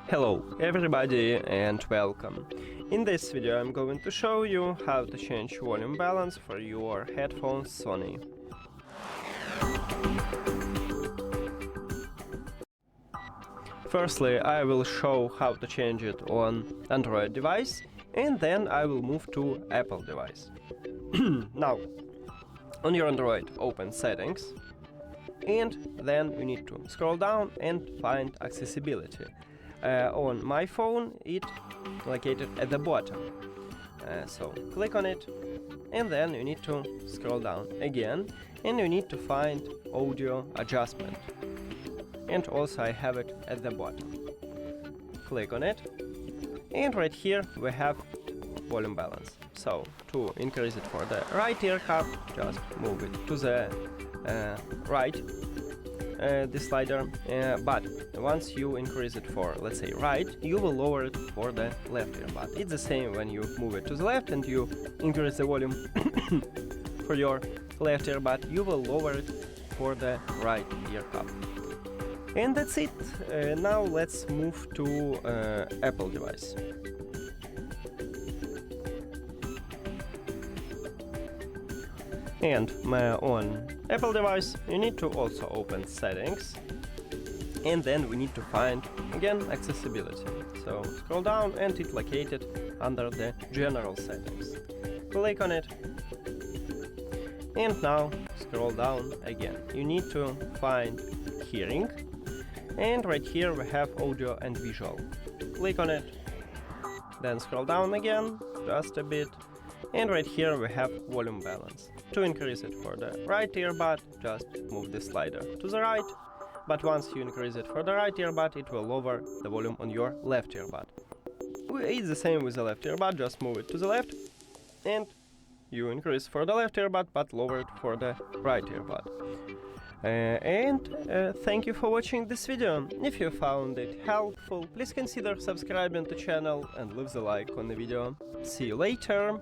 Hello everybody and welcome. In this video I'm going to show you how to change volume balance for your headphones Sony. Firstly, I will show how to change it on Android device, and then I will move to Apple device. Now, on your Android, open Settings, and then you need to scroll down and find Accessibility. On my phone, it's located at the bottom. So click on it, and then you need to scroll down again, and you need to find Audio Adjustment. And also I have it at the bottom. Click on it, and right here we have volume balance. So to increase it for the right ear cup, just move it to the right, the slider, but once you increase it for, let's say, right, you will lower it for the left ear bud. It's the same when you move it to the left and you increase the volume for your left ear bud, you will lower it for the right ear cup. And that's it. Now let's move to Apple device. And on Apple device, you need to also open Settings, and then we need to find again Accessibility. So scroll down, and it's located under the General Settings. Click on it, and now scroll down again. You need to find Hearing, and right here we have Audio and Visual. Click on it, then scroll down again, just a bit, and right here we have Volume Balance. To increase it for the right earbud, just move the slider to the right, but once you increase it for the right earbud, it will lower the volume on your left earbud. It's the same with the left earbud, just move it to the left, and you increase for the left earbud, but lower it for the right earbud. Thank you for watching this video. If you found it helpful, please consider subscribing to the channel and leave the like on the video. See you later!